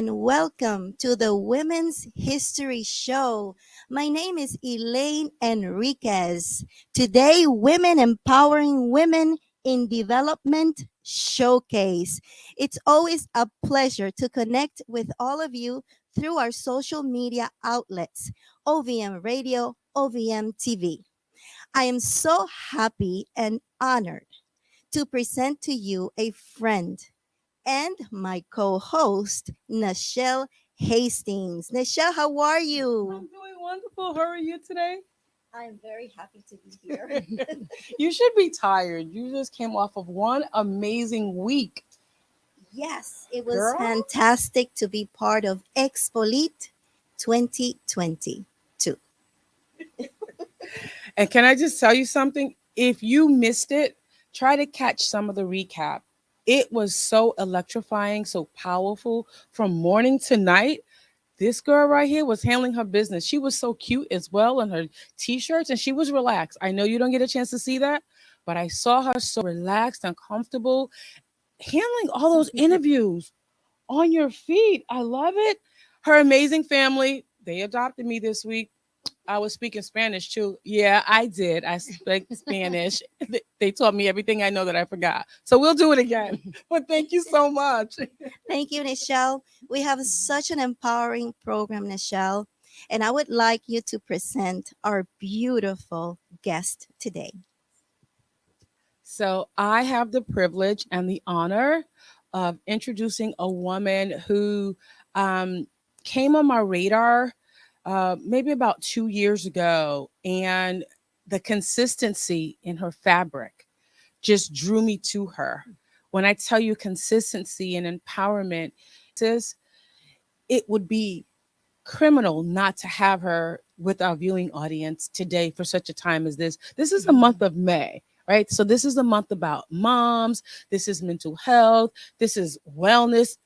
and welcome to the Women's History Show. My name is Elaine Enriquez. Today, Women Empowering Women in Development Showcase. It's always a pleasure to connect with all of you through our social media outlets, OVM Radio, OVM TV. I am so happy and honored to present to you a friend and my co-host, Nichelle Hastings. Nichelle, how are you? I'm doing wonderful. How are you today? I'm very happy to be here. You should be tired. You just came off of one amazing week. Yes, it was Girl. fantastic to be part of Expolit 2022. And can I just tell you something? If you missed it, try to catch some of the recap. It was so electrifying, so powerful from morning to night. This girl right here was handling her business. She was so cute as well in her t-shirts and she was relaxed. I know you don't get a chance to see that, but I saw her so relaxed and comfortable handling all those interviews on your feet. I love it. Her amazing family, they adopted me this week. I was speaking Spanish too. Yeah, I did. I speak Spanish. They taught me everything I know that I forgot. So we'll do it again. But thank you so much. Thank you, Nichelle. We have such an empowering program, Nichelle, and I would like you to present our beautiful guest today. So I have the privilege and the honor of introducing a woman who um, came on my radar maybe about 2 years ago, and the consistency in her fabric just drew me to her. When I tell you consistency and empowerment, sis, it would be criminal not to have her with our viewing audience today for such a time as this. This is the month of May, right? So this is the month about moms. This is mental health. This is Wellness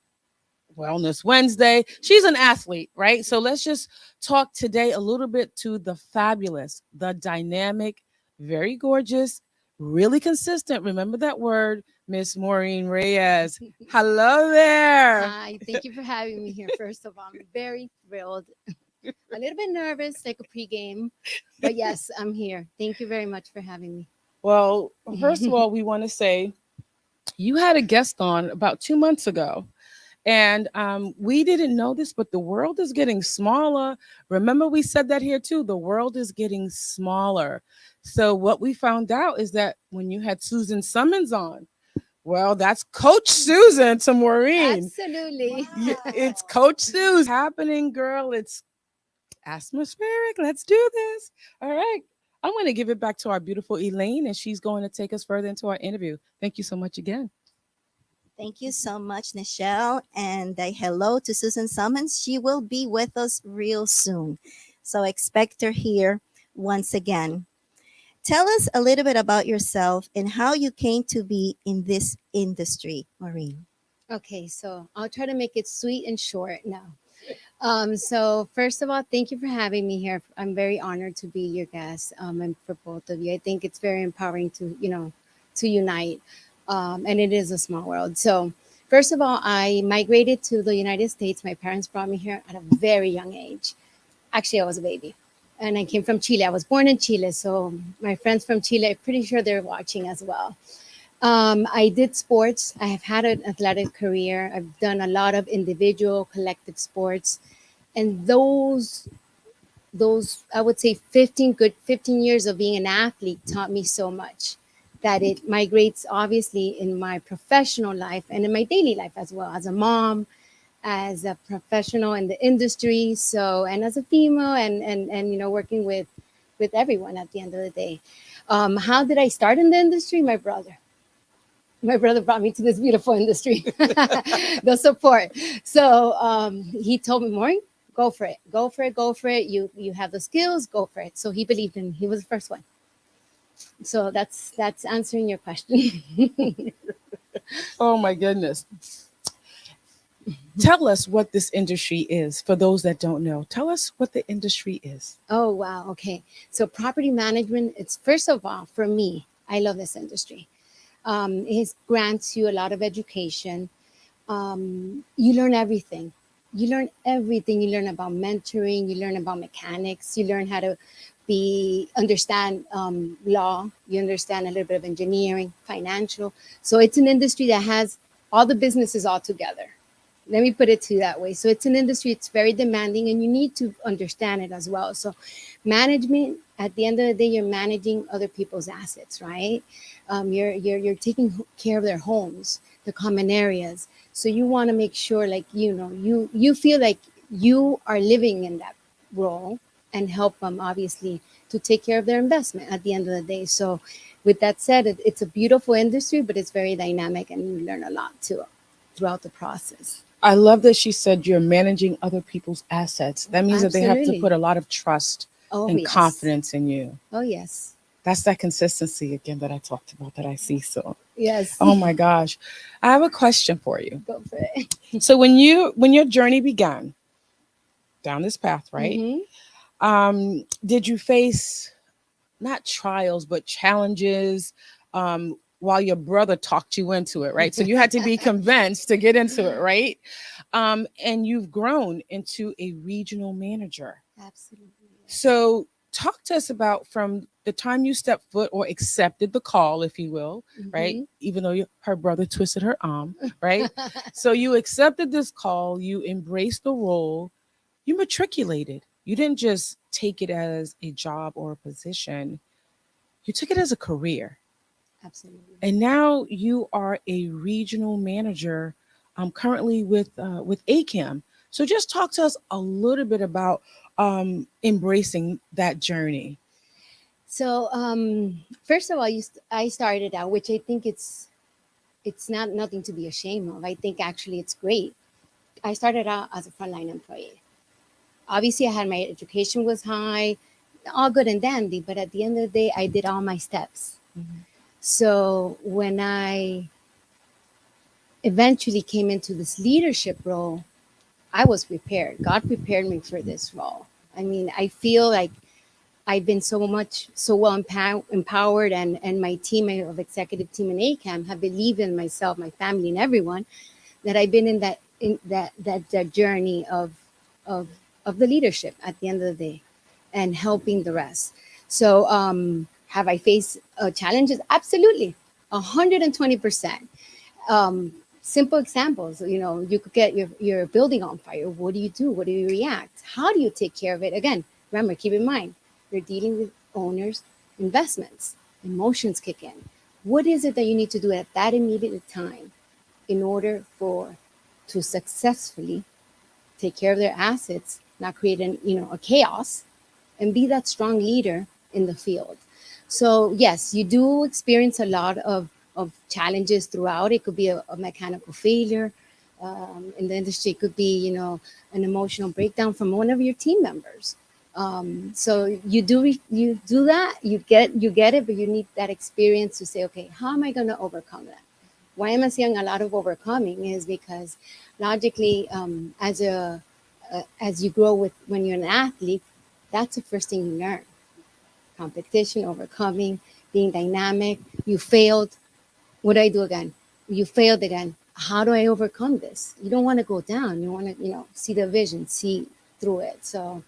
Wednesday. She's an athlete, right? So let's just talk today a little bit to the fabulous, the dynamic, very gorgeous, really consistent. Remember that word, Miss Maureen Reyes. Hello there. Hi, thank you for having me here. First of all, I'm very thrilled. A little bit nervous, like a pregame, but yes, I'm here. Thank you very much for having me. Well, first of all, we want to say you had a guest on about 2 months ago. And we didn't know this, but the world is getting smaller. Remember, we said that here too. The world is getting smaller. So, what we found out is that when you had Susan Summons on, well, that's Coach Susan to Maureen. Absolutely. It's Coach Sue's happening, girl. It's atmospheric. Let's do this. All right. I'm going to give it back to our beautiful Elaine, and she's going to take us further into our interview. Thank you so much again. Thank you so much, Nichelle. And hello to Susan Summons. She will be with us real soon. So expect her here once again. Tell us a little bit about yourself and how you came to be in this industry, Maureen. Okay, so I'll try to make it sweet and short now. So first of all, thank you for having me here. I'm very honored to be your guest, and for both of you. I think it's very empowering to, to unite. And it is a small world. So first of all, I migrated to the United States. My parents brought me here at a very young age. Actually, I was a baby. And I came from Chile. I was born in Chile. So my friends from Chile, I'm pretty sure they're watching as well. I did sports. I have had an athletic career. I've done a lot of individual, collective sports. And those I would say 15 years of being an athlete taught me so much that it migrates obviously in my professional life and in my daily life as well, as a mom, as a professional in the industry, so, and as a female, and working with everyone at the end of the day. How did I start in the industry? My brother brought me to this beautiful industry. The support. So he told me, Maureen, go for it, you have the skills, go for it. So he believed in me. He was the first one. So that's answering your question. Oh, my goodness. Tell us what this industry is for those that don't know. Tell us what the industry is. Oh, wow. Okay. So property management, it's first of all, for me, I love this industry. It grants you a lot of education. You learn everything. you learn everything. You learn about mentoring, you learn about mechanics, you learn how to understand law, you understand a little bit of engineering, financial. So it's an industry that has all the businesses all together. Let me put it to you that way. So it's an industry, it's very demanding, and you need to understand it as well. So management, at the end of the day, you're managing other people's assets, right? You're taking care of their homes, the common areas. So you want to make sure, like, you feel like you are living in that role, and help them obviously to take care of their investment at the end of the day. So with that said, it's a beautiful industry, but it's very dynamic, and you learn a lot too throughout the process. I love that she said you're managing other people's assets. That means that they have to Absolutely. put a lot of trust Oh, and yes. confidence in you. Oh, yes. That's that consistency again that I talked about that I see. So, Yes. oh my gosh. I have a question for you. Go for it. So when your journey began down this path, right? Mm-hmm. Did you face not trials but challenges while your brother talked you into it, right? So you had to be convinced to get into it, right? And you've grown into a regional manager. Absolutely. Yes. So talk to us about from the time you stepped foot or accepted the call, if you will, right? Mm-hmm. Even though her brother twisted her arm, right? So you accepted this call, you embraced the role, you matriculated. You didn't just take it as a job or a position, you took it as a career. Absolutely. And now you are a regional manager currently with ACAM. So just talk to us a little bit about embracing that journey. So, first of all, I started out, which I think it's not nothing to be ashamed of. I think actually it's great. I started out as a frontline employee. Obviously, I had my education was high, all good and dandy, but at the end of the day, I did all my steps. Mhm. So when I eventually came into this leadership role, I was prepared. God prepared me for this role. I mean, I feel like I've been so well empowered, and my team of executive team in ACAM have believed in myself, my family, and everyone, that I've been in that journey of of the leadership at the end of the day, and helping the rest. So, have I faced challenges? Absolutely, 120%. um, Simple examples, you could get your building on fire. What do you do? What do you react? How do you take care of it? Again, remember, keep in mind, you're dealing with owners, investments, emotions kick in. What is it that you need to do at that immediate time in order for to successfully take care of their assets, not create a chaos, and be that strong leader in the field? So yes, you do experience a lot of challenges throughout. It could be a mechanical failure in the industry. It could be an emotional breakdown from one of your team members. So you do that, you get it, but you need that experience to say, okay, how am I going to overcome that? Why am I saying a lot of overcoming is because logically, as you grow with when you're an athlete, that's the first thing you learn: competition, overcoming, being dynamic. You failed. What do I do again? You failed again. How do I overcome this? You don't want to go down. You want to, see the vision, see through it. So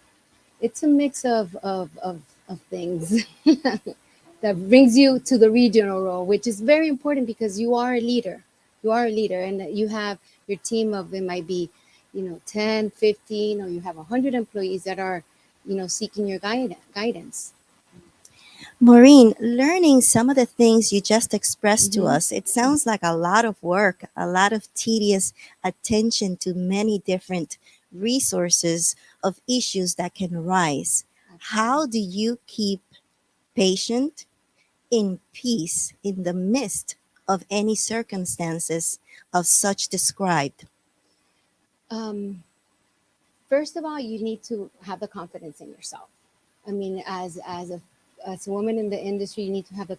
it's a mix of things that brings you to the regional role, which is very important because you are a leader. You are a leader, and you have your team of, it might be, 10, 15, or you have 100 employees that are, seeking your guidance. Maureen, learning some of the things you just expressed to Mm-hmm. us, it sounds like a lot of work, a lot of tedious attention to many different resources of issues that can arise. Absolutely. How do you keep patient, in peace, in the midst of any circumstances of such described? Um, First of all, you need to have the confidence in yourself. I mean, as a woman in the industry, you need to have the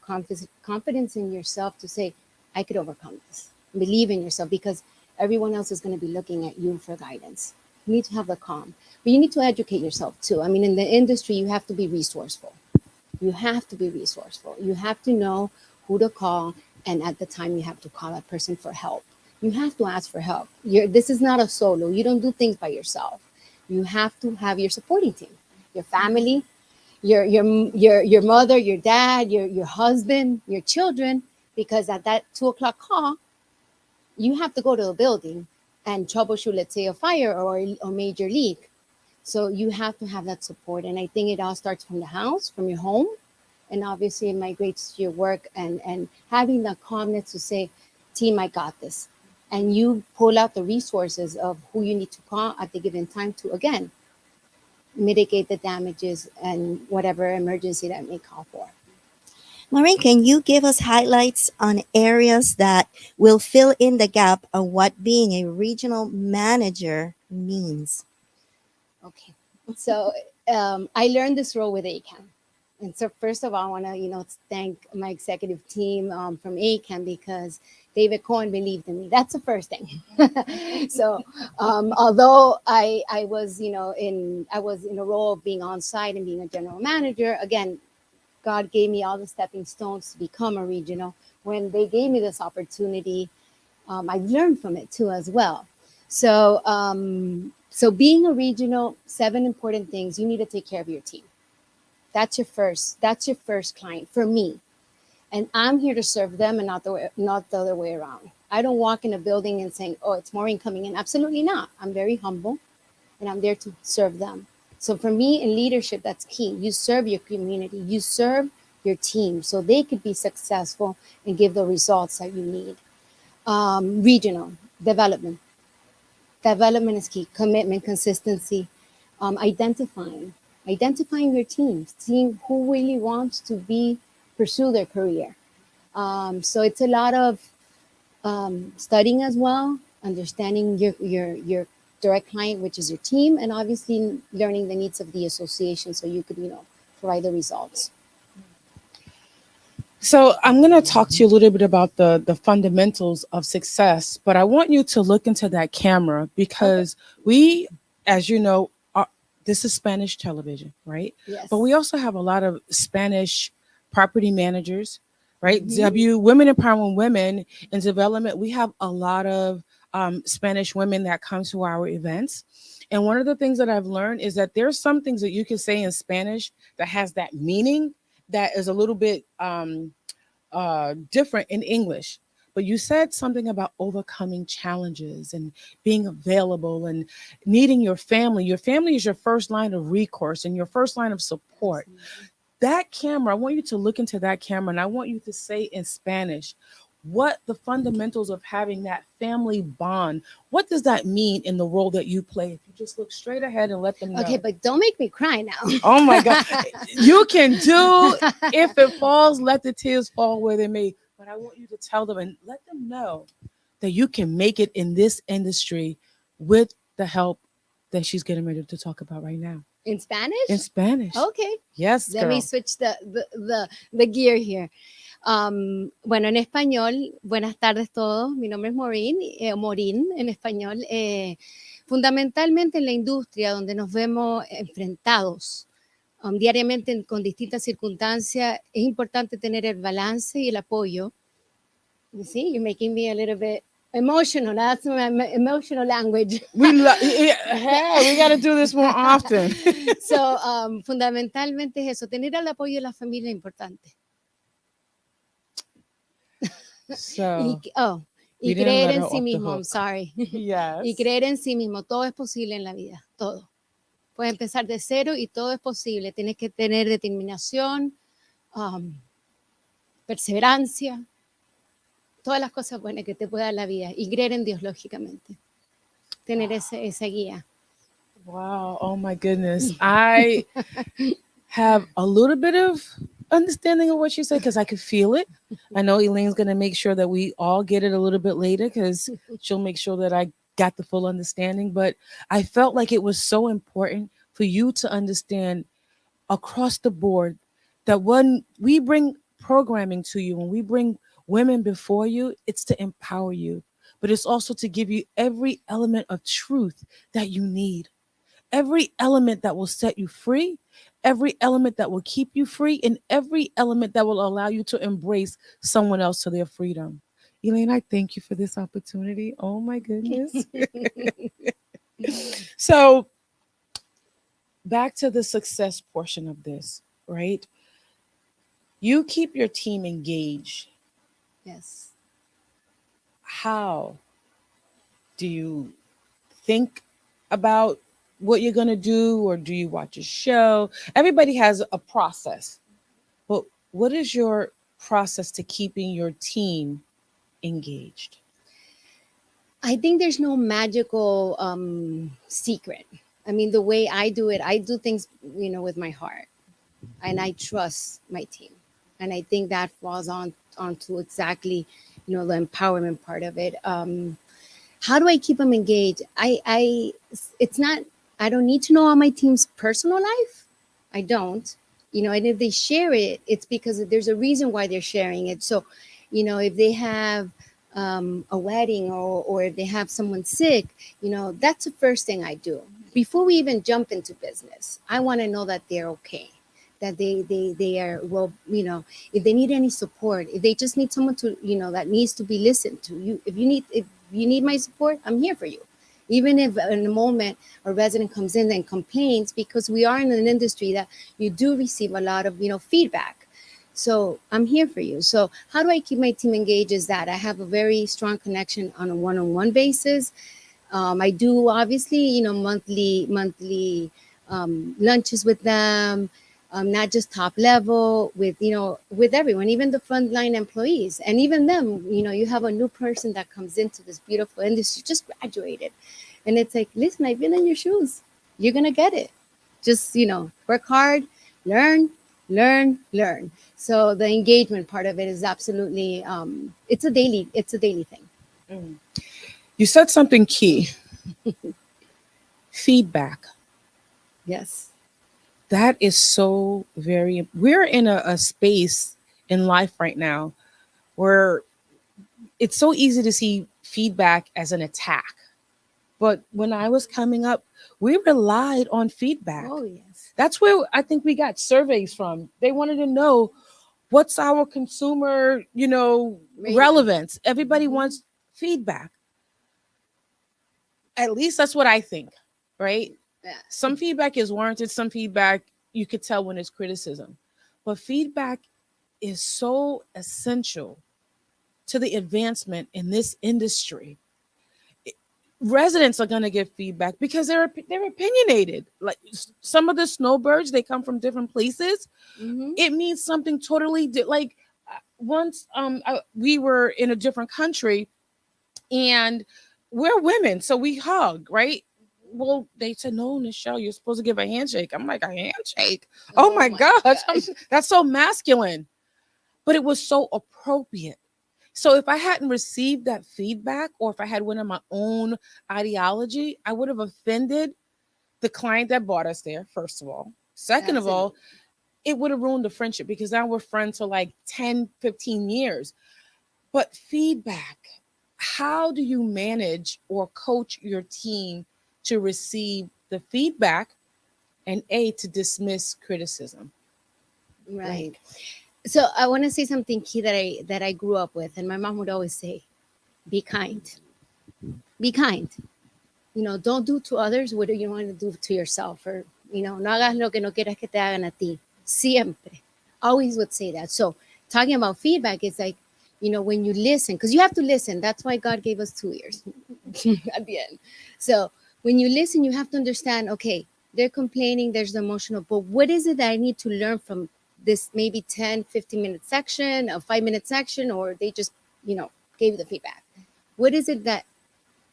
confidence in yourself to say, I could overcome this. Believe in yourself, because everyone else is going to be looking at you for guidance. You need to have the calm, but you need to educate yourself too. I mean, in the industry, you have to be resourceful. You have to be resourceful. You have to know who to call, and at the time, you have to call that person for help. You have to ask for help. This is not a solo. You don't do things by yourself. You have to have your supporting team, your family, your mother, your dad, your husband, your children, because at that 2 o'clock call, you have to go to the building and troubleshoot, let's say, a fire or a major leak. So you have to have that support. And I think it all starts from the house, from your home, and obviously it migrates to your work, and having the calmness to say, team, I got this. And you pull out the resources of who you need to call at the given time to, again, mitigate the damages and whatever emergency that may call for. Maureen, can you give us highlights on areas that will fill in the gap of what being a regional manager means? Okay. So I learned this role with ACAM. And so first of all, I want to, thank my executive team from ACAM, because David Cohen believed in me. That's the first thing. So although I was, I was in a role of being on site and being a general manager, again, God gave me all the stepping stones to become a regional. When they gave me this opportunity, I learned from it too as well. So, so being a regional, 7 important things. You need to take care of your team. That's your first client for me. And I'm here to serve them, and not the other way around. I don't walk in a building and saying, oh, it's Maureen coming in. Absolutely not. I'm very humble, and I'm there to serve them. So for me in leadership, that's key. You serve your community, you serve your team so they could be successful and give the results that you need. Regional development. Development is key. Commitment, consistency, identifying your team, seeing who really wants to pursue their career. So it's a lot of studying as well, understanding your direct client, which is your team, and obviously learning the needs of the association so you could, provide the results. So I'm going to talk to you a little bit about the fundamentals of success, but I want you to look into that camera, because we, as you know, this is Spanish television, right? Yes. But we also have a lot of Spanish property managers, right? Mhm. Women empowering women in development. We have a lot of Spanish women that come to our events. And one of the things that I've learned is that there's some things that you can say in Spanish that has that meaning that is a little bit different in English. But you said something about overcoming challenges and being available and needing your family. Your family is your first line of recourse and your first line of support. That camera, I want you to look into that camera, and I want you to say in Spanish what the fundamentals of having that family bond, what does that mean in the role that you play? If you just look straight ahead and let them know. Okay, but don't make me cry now. Oh my God. You can do, if it falls, let the tears fall where they may. But I want you to tell them and let them know that you can make it in this industry with the help that she's getting ready to talk about right now. In Spanish? In Spanish. Okay. Yes, Let me girl. switch the gear here. Bueno, en español, buenas tardes todos. Mi nombre es Maureen, Maureen en español. Fundamentalmente en la industria donde nos vemos enfrentados diariamente con distintas circunstancias, es importante tener el balance y el apoyo. You see, you're making me a little bit emotional. That's my emotional language. Hey, we got to do this more often. So, fundamentalmente es eso, tener el apoyo de la familia es importante. So, y didn't creer let en her sí off the mismo, I'm hook. sorry. Yes. Y creer en sí mismo, todo es posible en la vida, todo. Puedes empezar de cero y todo es posible. Tienes que tener determinación, perseverancia, todas las cosas buenas que te pueda dar la vida y creer en Dios, lógicamente. Tener esa guía. Wow. Oh my goodness. I have a little bit of understanding of what you said because I could feel it. I know Elaine's going to make sure that we all get it a little bit later because she'll make sure that I got the full understanding. But I felt like it was so important for you to understand across the board that when we bring programming to you, when we bring women before you, it's to empower you, but it's also to give you every element of truth that you need, every element that will set you free, every element that will keep you free, and every element that will allow you to embrace someone else to their freedom. Elaine, I thank you for this opportunity. Oh my goodness. So, back to the success portion of this, right? You keep your team engaged. Yes. How do you think about what you're going to do, or do you watch a show? Everybody has a process, but what is your process to keeping your team engaged? I think there's no magical secret. I mean, the way I do things, with my heart, and I trust my team, and I think that falls onto exactly, the empowerment part of it. How do I keep them engaged? It's not. I don't need to know all my team's personal life. I don't. And if they share it, it's because there's a reason why they're sharing it. So, if they have a wedding, or if they have someone sick, that's the first thing I do before we even jump into business. I want to know that they're okay, that they are well. If they need any support, if they just need someone to, that needs to be listened to. If you need my support, I'm here for you. Even if in a moment a resident comes in and complains, because we are in an industry that you do receive a lot of, feedback. So I'm here for you. So how do I keep my team engaged is that I have a very strong connection on a one-on-one basis. I do obviously, monthly lunches with them, not just top level, with everyone, even the frontline employees, and even them. You have a new person that comes into this beautiful industry, just graduated, and it's like, listen, I've been in your shoes. You're gonna get it. Just work hard, learn, learn, learn. So the engagement part of it is absolutely, it's a daily thing. Mm. You said something key: feedback. Yes. That is so very, we're in a space in life right now where it's so easy to see feedback as an attack. But when I was coming up, we relied on feedback. Oh yes. That's where I think we got surveys from. They wanted to know what's our consumer, Rating. relevance. Everybody Mhm. wants feedback. At least that's what I think, right? Yeah. Some feedback is warranted, some feedback you could tell when it's criticism. But feedback is so essential to the advancement in this industry. Residents are going to give feedback because they're opinionated. Like some of the snowbirds, they come from different places. Mhm. It means something totally like once we were in a different country, and we're women, so we hug, right? Well, they said, no, Michelle, you're supposed to give a handshake. I'm like, a handshake? Oh Oh my my gosh, gosh. that's so masculine. But it was so appropriate. So if I hadn't received that feedback, or if I had went on my own ideology, I would have offended the client that brought us there, first of all. Second of Absolutely. all, it would have ruined the friendship because now we're friends for like 10, 15 years. But feedback, how do you manage or coach your team to receive the feedback and to dismiss criticism? Like, Right. So I want to say something key that I grew up with, and my mom would always say, "Be kind. Be kind. Don't do to others what you want to do to yourself, or no hagas lo que no quieras que te hagan a ti." Siempre, always would say that. So talking about feedback, it's like, when you listen, because you have to listen. That's why God gave us 2 ears at the end. So when you listen, you have to understand. Okay, they're complaining. There's the emotional, but what is it that I need to learn from this? Maybe 10, 15-minute section, a 5-minute section, or they just gave you the feedback. What is it that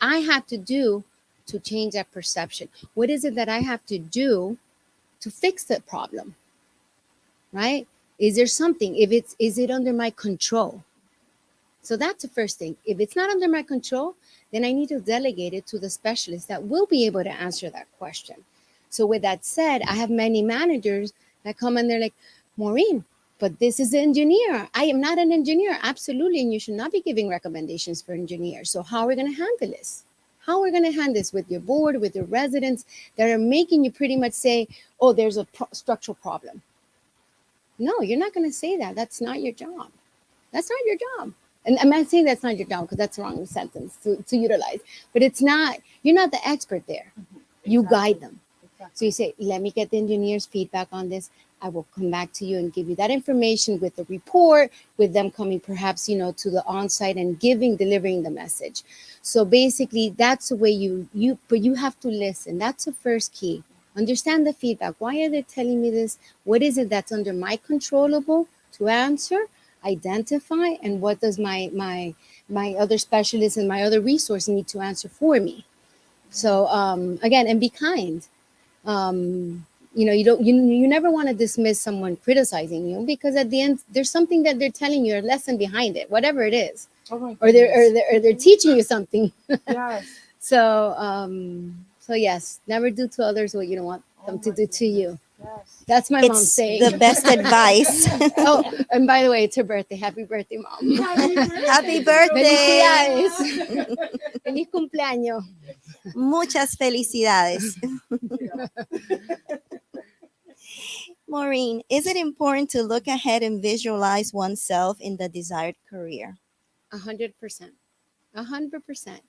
I have to do to change that perception? What is it that I have to do to fix the problem? Right? Is there something? Is it under my control? So that's the first thing. If it's not under my control, then I need to delegate it to the specialist that will be able to answer that question. So with that said, I have many managers that come and they're like, Maureen, but this is an engineer. I am not an engineer. Absolutely. And you should not be giving recommendations for engineers. So how are we going to handle this? How are we going to handle this with your board, with your residents that are making you pretty much say, oh, there's a structural problem? No, you're not going to say that. That's not your job. That's not your job. And I'm not saying that's not your job, because that's the wrong sentence to utilize. But it's not, you're not the expert there. You guide them. So you say, let me get the engineer's feedback on this. I will come back to you and give you that information with the report, with them coming perhaps, to the on-site and delivering the message. So basically that's the way but you have to listen. That's the first key. Understand the feedback. Why are they telling me this? What is it that's under my controllable to answer, identify, and what does my other specialists and my other resource need to answer for me? So again, and be kind. You never want to dismiss someone criticizing you, because at the end there's something that they're telling you, a lesson behind it, whatever it is. Or they're teaching you something. Yes. So yes, never do to others what you don't want them to do to you. Yes. That's my mom's It's saying. the best advice. Oh, and by the way, it's her birthday. Happy birthday, mom. Happy birthday. Felicidades. Feliz cumpleaños. Muchas felicidades. Maureen, is it important to look ahead and visualize oneself in the desired career? 100%. 100%.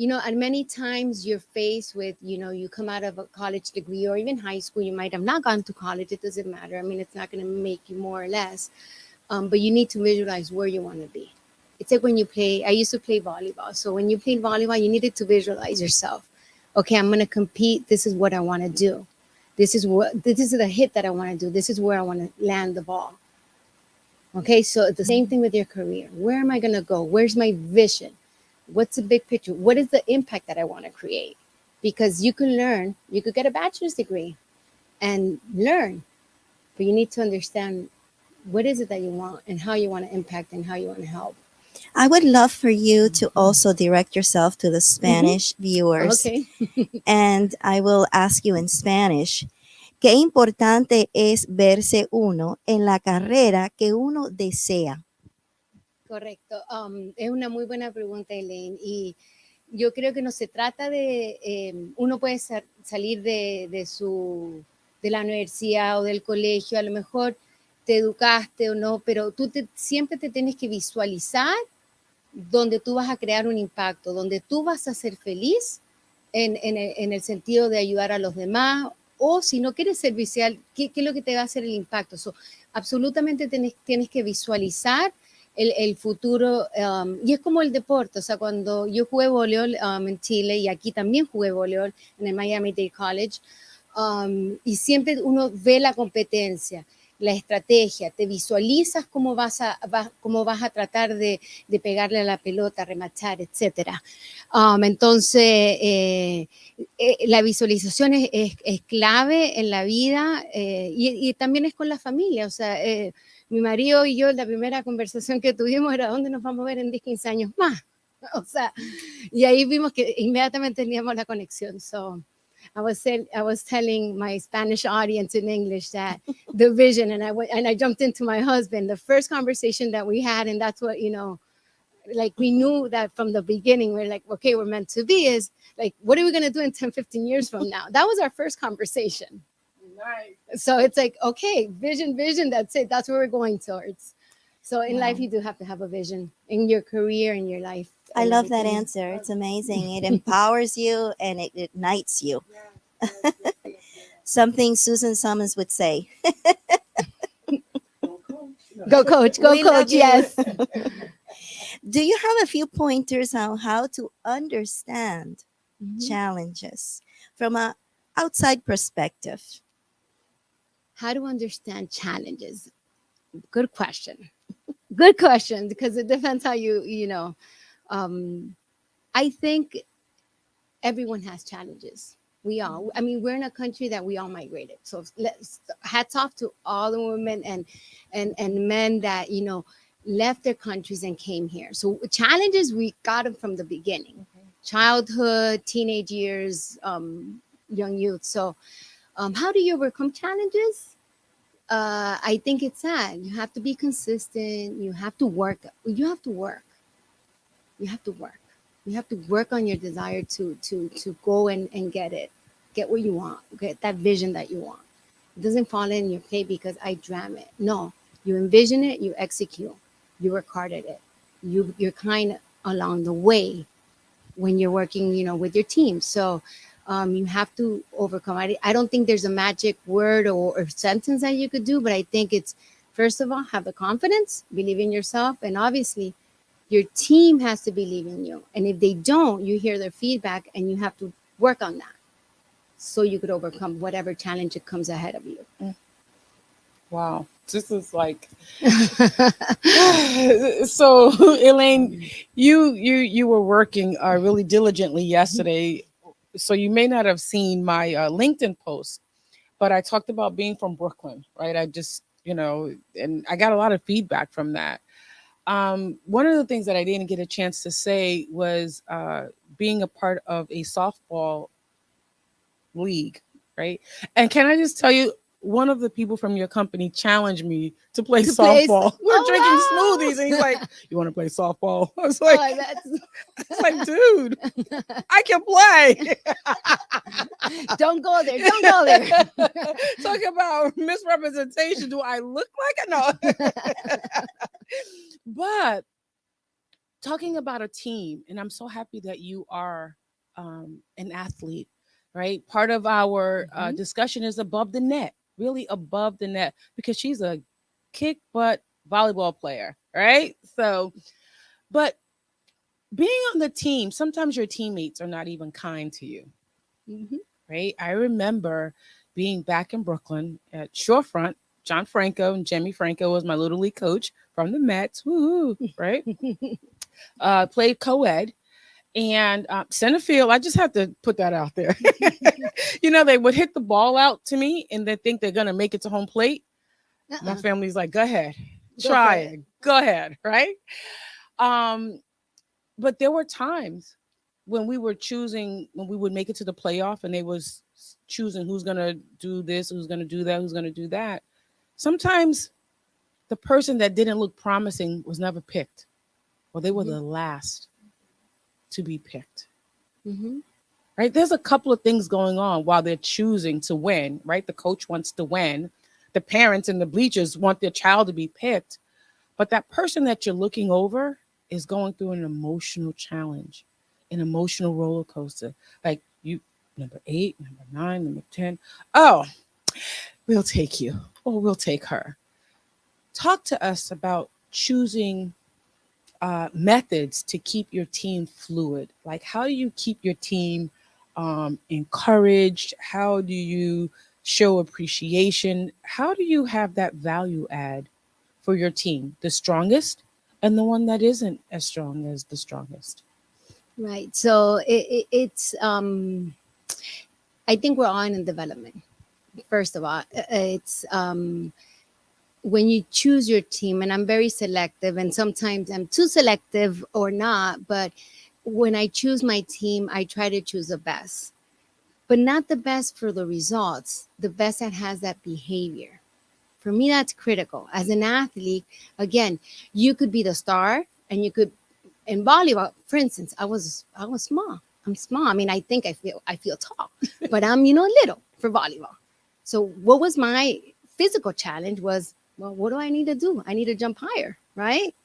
And many times you're faced with, you come out of a college degree or even high school. You might have not gone to college. It doesn't matter. I mean, it's not going to make you more or less. But you need to visualize where you want to be. It's like when you play, I used to play volleyball. So when you played volleyball, you needed to visualize yourself. Okay, I'm going to compete. This is what I want to do. This is the hit that I want to do. This is where I want to land the ball. Okay, so the same thing with your career. Where am I going to go? Where's my vision? What's the big picture? What is the impact that I want to create? Because you can learn, you could get a bachelor's degree and learn, but you need to understand what is it that you want and how you want to impact and how you want to help. I would love for you to also direct yourself to the Spanish viewers. Okay. And I will ask you in Spanish. ¿Qué importante es verse uno en la carrera que uno desea? Correcto. Es una muy buena pregunta, Elaine. Y yo creo que no se trata de, uno puede salir de la universidad o del colegio, a lo mejor te educaste o no, pero tú siempre te tienes que visualizar donde tú vas a crear un impacto, donde tú vas a ser feliz en el sentido de ayudar a los demás, o si no quieres servicial, ¿qué es lo que te va a hacer el impacto? Absolutamente tienes que visualizar el futuro, y es como el deporte. O sea, cuando yo jugué voleibol en Chile, y aquí también jugué voleibol en el Miami-Dade College, y siempre uno ve la competencia, la estrategia, te visualizas cómo vas a tratar de pegarle a la pelota, rematar, etcétera. Entonces, la visualización es clave en la vida, y también es con la familia. O sea, mi marido y yo, la primera conversación que tuvimos era ¿dónde nos vamos a ver en 10, 15 años más? O sea, y ahí vimos que inmediatamente teníamos la conexión. So I was telling my Spanish audience in English that the vision, and I jumped into my husband, the first conversation that we had, and that's what, like we knew that from the beginning. We're like, okay, we're meant to be, is like, what are we going to do in 10, 15 years from now? That was our first conversation. Nice. So it's like, okay, vision, that's it. That's where we're going towards. So in life, you do have to have a vision in your career, in your life. I love that answer. It's amazing. It empowers you and it ignites you. Something Susan Summers would say. Go coach, yes. Do you have a few pointers on how to understand challenges from an outside perspective? How to understand challenges? Good question. Good question, because it depends how I think everyone has challenges. We all, I mean, we're in a country that we all migrated. So hats off to all the women and men that, left their countries and came here. So challenges, we got them from the beginning. Childhood, teenage years, young youth. So how do you overcome challenges? I think it's that you have to be consistent. You have to work. You have to work on your desire to go and get what you want, get that vision that you want. It doesn't fall in your plate because I dream it. No, you envision it, you execute. You work hard at it. You're kind along the way when you're working, with your team. So you have to overcome. I don't think there's a magic word or sentence that you could do, but I think it's, first of all, have the confidence, believe in yourself, and obviously your team has to believe in you. And if they don't, you hear their feedback and you have to work on that so you could overcome whatever challenge it comes ahead of you. Wow. This is like so Elaine, you were working really diligently yesterday. So you may not have seen my LinkedIn post, but I talked about being from Brooklyn, right? I just, and I got a lot of feedback from that. One of the things that I didn't get a chance to say was being a part of a softball league, right? And can I just tell you, one of the people from your company challenged me to play To play, softball. We're drinking oh wow, smoothies, and he's like, "You want to play softball?" I was like, oh that's "It's like, dude, I can play." don't go there, don't go there. Talk about misrepresentation. Do I look like it? No. But talking about a team, and I'm so happy that you are an athlete, right? Part of our discussion is above the net, really above the net, because she's a kick butt volleyball player, right? So, but being on the team, sometimes your teammates are not even kind to you, Mhm. right? I remember being back in Brooklyn at Shorefront. John Franco and Jimmy Franco was my little league coach from the Mets, woo, right? Played co-ed and center field. I just have to put that out there. They would hit the ball out to me and they think they're gonna make it to home plate. My family's like, go ahead, Go for try it. it, go ahead, right? Um, but there were times when we were choosing, when we would make it to the playoff and they was choosing who's gonna do this, who's gonna do that, who's gonna do that. Sometimes the person that didn't look promising was never picked, or they were Mhm. the last to be picked. Mhm. Right? There's a couple of things going on while they're choosing to win, right? The coach wants to win. The parents and the bleachers want their child to be picked. But that person that you're looking over is going through an emotional challenge, an emotional roller coaster. Like you, number 8, number 9, number 10. Oh, we'll take you, or we'll take her. Talk to us about choosing methods to keep your team fluid. Like, how do you keep your team encouraged? How do you show appreciation? How do you have that value add for your team, the strongest and the one that isn't as strong as the strongest? Right. So it's I think we're all in development. First of all, it's when you choose your team, and I'm very selective, and sometimes I'm too selective or not, but when I choose my team, I try to choose the best, but not the best for the results, the best that has that behavior. For me, that's critical. As an athlete, again, you could be the star, and you could, in volleyball, for instance, I was small. I'm small. I mean, I feel tall, but I'm little for volleyball. So what was my physical challenge was, well, what do I need to do? I need to jump higher, right?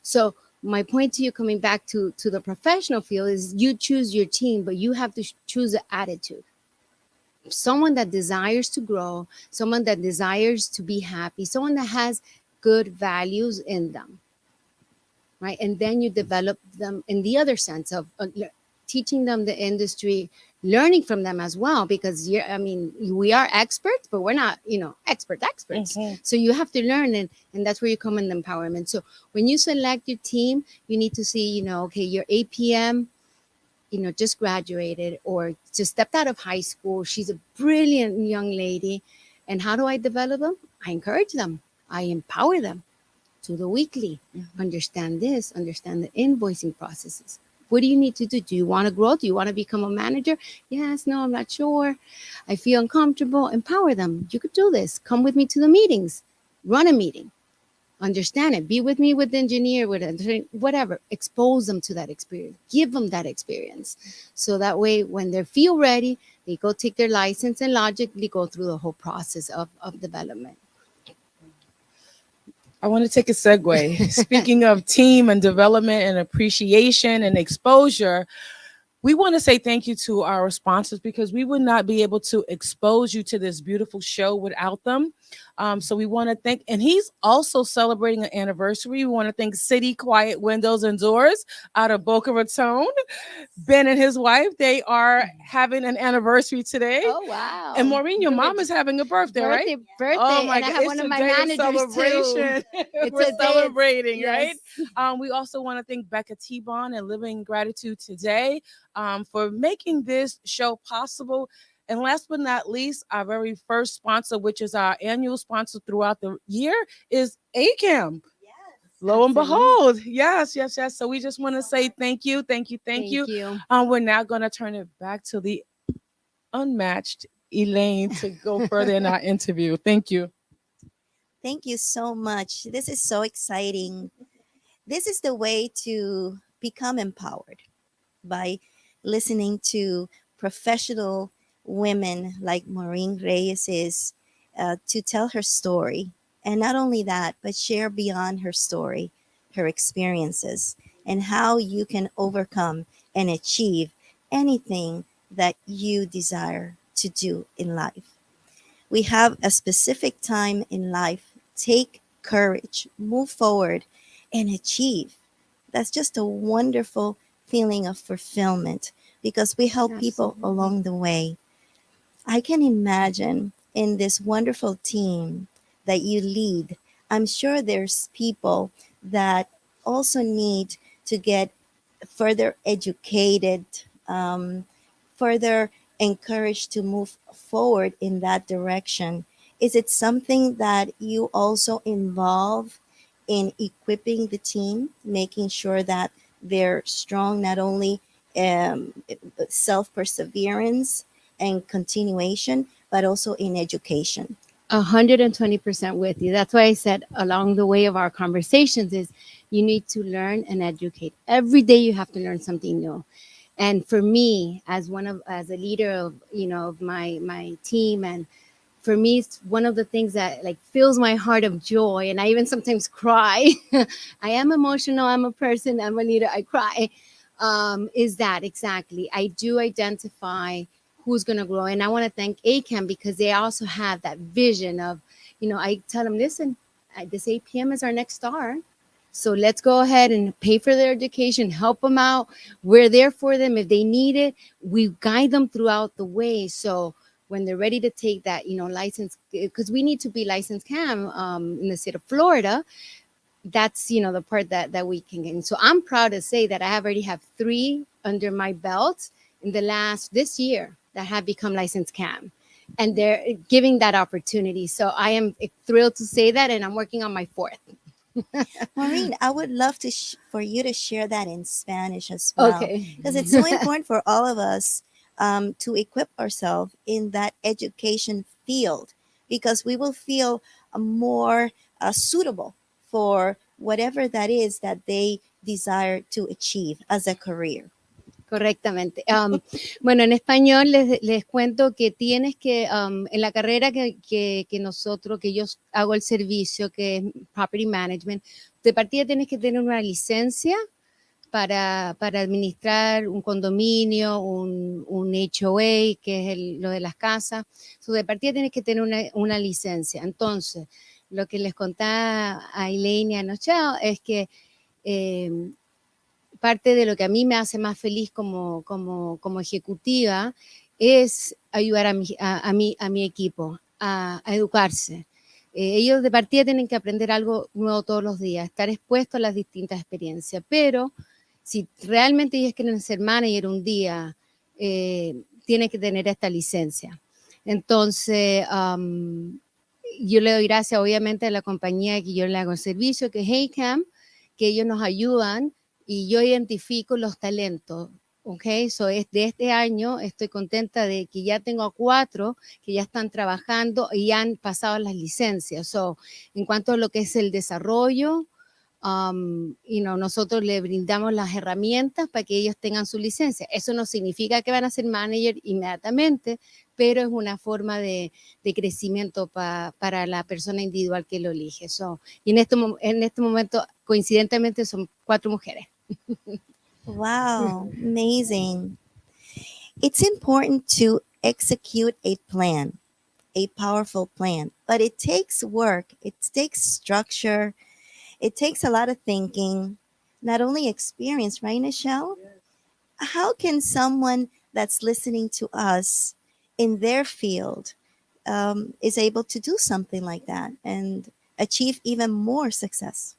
So my point to you, coming back to the professional field, is you choose your team, but you have to choose the attitude. Someone that desires to grow, someone that desires to be happy, someone that has good values in them, right? And then you develop them in the other sense of teaching them the industry, learning from them as well, because we are experts, but we're not, experts. Mhm. So you have to learn, and that's where you come in the empowerment. So when you select your team, you need to see, okay, your APM, just graduated or just stepped out of high school. She's a brilliant young lady. And how do I develop them? I encourage them. I empower them to the weekly. Mhm. Understand this, understand the invoicing processes. What do you need to do? Do you want to grow? Do you want to become a manager? Yes, no, I'm not sure. I feel uncomfortable. Empower them. You could do this. Come with me to the meetings. Run a meeting. Understand it. Be with me with the engineer, whatever. Expose them to that experience. Give them that experience. So that way, when they feel ready, they go take their license and logically go through the whole process of development. I want to take a segue. Speaking of team and development and appreciation and exposure, we want to say thank you to our sponsors because we would not be able to expose you to this beautiful show without them. So we want to thank, and he's also celebrating an anniversary. We want to thank City Quiet Windows and Doors out of Boca Raton. Ben and his wife, they are having an anniversary today. Oh wow! And Maureen, your mom is having a birthday, right? Oh Birthday, my and I God, have it's one a of my day of managers too. celebration. It's We're a day. celebrating, Yes. right? We also want to thank Becca T-Bone and Living in Gratitude today for making this show possible. And last but not least, our very first sponsor, which is our annual sponsor throughout the year, is ACAM. Lo and Absolutely. behold, yes, yes, yes. So we just want to say thank you, thank you, thank Thank you. you. We're now going to turn it back to the unmatched Elaine to go further in our interview. Thank you. Thank you so much. This is so exciting. This is the way to become empowered by listening to professional women like Maureen Reyes is to tell her story. And not only that, but share beyond her story, her experiences, and how you can overcome and achieve anything that you desire to do in life. We have a specific time in life. Take courage, move forward, and achieve. That's just a wonderful feeling of fulfillment because we help people Absolutely. along the way. I can imagine in this wonderful team that you lead, I'm sure there's people that also need to get further educated, um, further encouraged to move forward in that direction. Is it something that you also involve in equipping the team, making sure that they're strong, not only um, self perseverance and continuation, but also in education? 120% with you. That's why I said along the way of our conversations is you need to learn and educate. Every day you have to learn something new. And for me, as a leader of of my team, and for me it's one of the things that like fills my heart of joy, and I even sometimes cry. I am emotional, I'm a person, I'm a leader, I cry. Is that exactly, I do identify who's going to grow, and I want to thank ACAM because they also have that vision of, I tell them, listen, this APM is our next star, so let's go ahead and pay for their education, help them out. We're there for them if they need it. We guide them throughout the way. So when they're ready to take that, license, because we need to be licensed CAM in the state of Florida. That's the part that we can get. And so I'm proud to say that I have already have 3 under my belt in the last this year that have become licensed CAM, and they're giving that opportunity. So I am thrilled to say that, and I'm working on my 4th. Maureen, I would love for you to share that in Spanish as well, Okay. because it's so important for all of us to equip ourselves in that education field, because we will feel more suitable for whatever that is that they desire to achieve as a career. Correctamente. Bueno, en español les cuento que tienes que, en la carrera que nosotros, que yo hago el servicio, que es Property Management, de partida tienes que tener una licencia para administrar un condominio, un HOA, que es lo de las casas. So, de partida tienes que tener una licencia. Entonces, lo que les contaba a Elaine y a Nochao es que parte de lo que a mí me hace más feliz como ejecutiva es ayudar a mi equipo a educarse. Ellos de partida tienen que aprender algo nuevo todos los días, estar expuestos a las distintas experiencias, pero si realmente ellos quieren ser manager un día, tienen que tener esta licencia. Entonces, yo le doy gracias obviamente a la compañía que yo le hago el servicio, que es HeyCam, que ellos nos ayudan y yo identifico los talentos. Ok, so de este año estoy contenta de que ya tengo a 4 que ya están trabajando y han pasado las licencias. So, en cuanto a lo que es el desarrollo, nosotros le brindamos las herramientas para que ellos tengan su licencia. Eso no significa que van a ser manager inmediatamente, pero es una forma de crecimiento para la persona individual que lo elige. Y en este momento, coincidentemente, son 4 mujeres. Wow, amazing. It's important to execute a plan, a powerful plan, but it takes work, it takes structure, it takes a lot of thinking, not only experience, right, Michelle? How can someone that's listening to us in their field is able to do something like that and achieve even more success?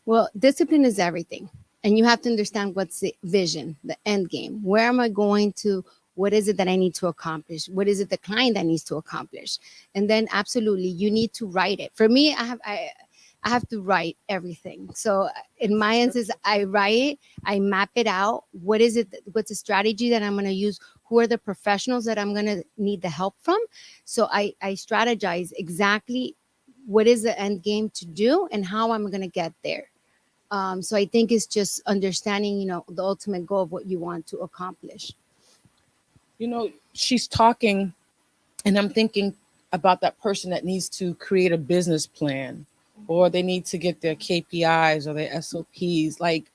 Well, discipline is everything. And you have to understand what's the vision, the end game. Where am I going to? What is it that I need to accomplish? What is it the client that needs to accomplish? And then absolutely you need to write it. For me, I have to write everything. So in my instance, I write, I map it out. What is it? What's the strategy that I'm going to use? Who are the professionals that I'm going to need the help from? So I strategize exactly what is the end game to do and how I'm going to get there. So I think it's just understanding, the ultimate goal of what you want to accomplish. She's talking, and I'm thinking about that person that needs to create a business plan, or they need to get their KPIs or their SOPs. Like,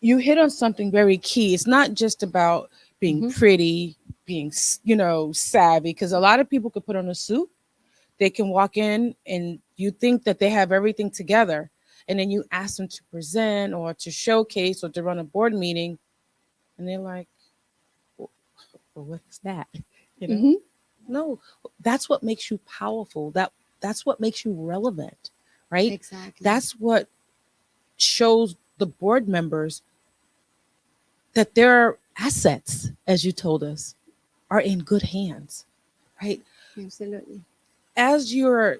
you hit on something very key. It's not just about being pretty, being, savvy, because a lot of people could put on a suit. They can walk in and you think that they have everything together. And then you ask them to present or to showcase or to run a board meeting. And they're like, well, what's that? No, that's what makes you powerful. That's what makes you relevant, right? Exactly. That's what shows the board members that their assets, as you told us, are in good hands, right? Absolutely. As you're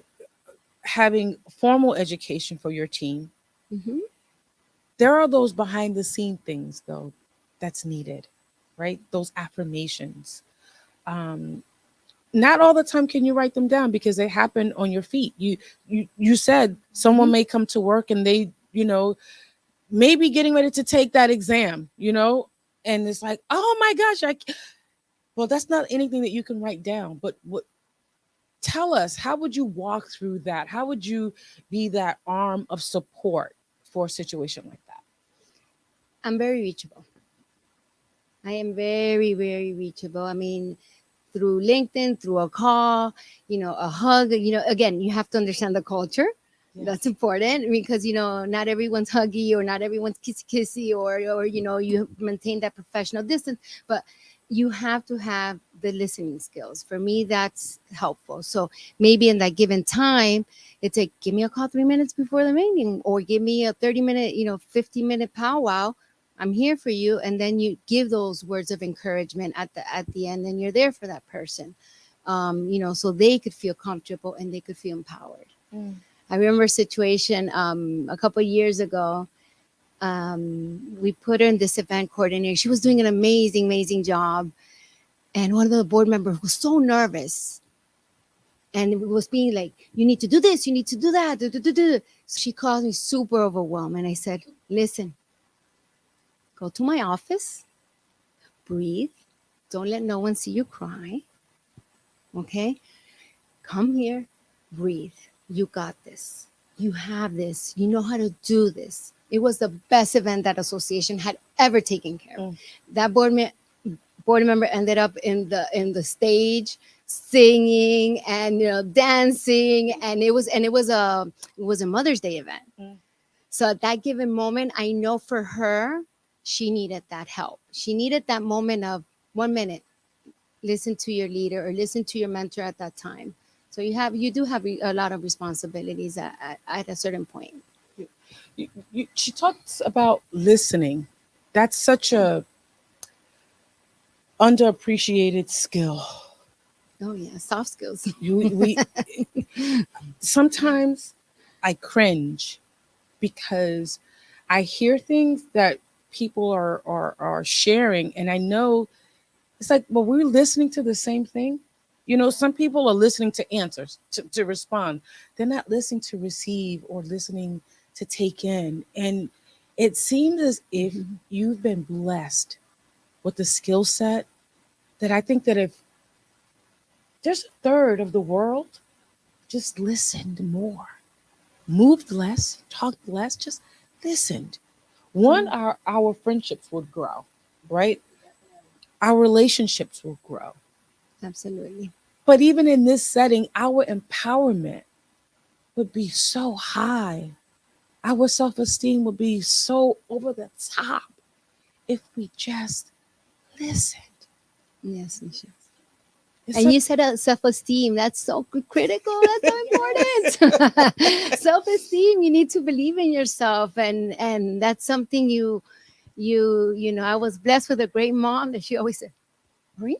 having formal education for your team, there are those behind the scene things, though, that's needed, right? Those affirmations. Not all the time can you write them down because they happen on your feet. You said someone may come to work and they, maybe getting ready to take that exam, and it's like, oh my gosh, well, that's not anything that you can write down. But tell us, how would you walk through that? How would you be that arm of support for a situation like that? I'm very reachable. I am very, very reachable. I mean, through LinkedIn, through a call, a hug, again, you have to understand the culture. Yes. That's important because, not everyone's huggy or not everyone's kissy or, you maintain that professional distance, but you have to have the listening skills. For me, that's helpful. So maybe in that given time, it's like, give me a call 3 minutes before the meeting or give me a 30-minute, 50-minute powwow. I'm here for you. And then you give those words of encouragement at the end, and you're there for that person, so they could feel comfortable and they could feel empowered. I remember a situation a couple of years ago. We put her in this event coordinator. She was doing an amazing, amazing job. And one of the board members was so nervous. And it was being like, you need to do this, you need to do that. So she called me super overwhelmed. And I said, listen, go to my office, breathe. Don't let no one see you cry. Okay? Come here, breathe. You got this. You have this. You know how to do this. It was the best event that association had ever taken care of. That board member ended up in the stage singing and dancing, and it was a Mother's Day event. So at that given moment, I know for her, she needed that help. She needed that moment of 1 minute, listen to your leader or listen to your mentor at that time. So you do have a lot of responsibilities at a certain point. She talks about listening. That's such a underappreciated skill. Oh yeah, soft skills. We sometimes I cringe because I hear things that people are sharing, and I know it's like, well, we're listening to the same thing. Some people are listening to answers, to respond. They're not listening to receive or listening to take in. And it seems as if Mhm. you've been blessed with the skill set that I think that if there's a third of the world just listened more, moved less, talked less, just listened. One, Mm, our friendships would grow, right? Our relationships will grow. absolutely. But even in this setting, our empowerment would be so high. Our self esteem would be so over the top if we just listened. Yes, Nisha. It's And such, you said self-esteem. That's so critical. That's so important. Self-esteem. You need to believe in yourself, and that's something you know. I was blessed with a great mom that she always said, "Maureen,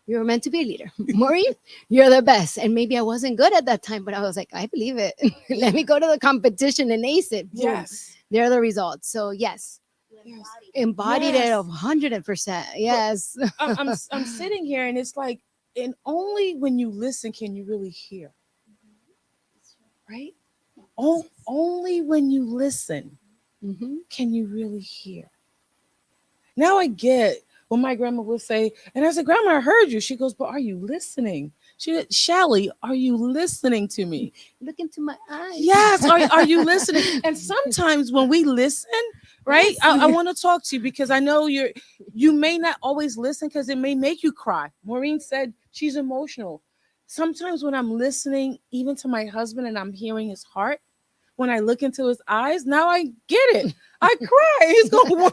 you were meant to be a leader. Maureen, you're the best." And maybe I wasn't good at that time, but I was like, I believe it. Let me go to the competition and ace it. Boom. yes, There are the results. So yes, yes, embodied it yes. of 100%. But Yes. I'm sitting here and it's like, and only when you listen can you really hear, right? Only when you listen Hmm. can you really hear. Now I get when my grandma would say, and I said, Grandma, I heard you. She goes, but are you listening? She said, Shelly, are you listening to me? Look into my Yes, are eyes. you listening? And sometimes when we listen, right? I Yes. want to talk to you because I know you may not always listen because it may make you cry. Maureen said she's emotional. Sometimes when I'm listening, even to my husband, and I'm hearing his heart, when I look into his eyes, now I get it. I cry. He's going,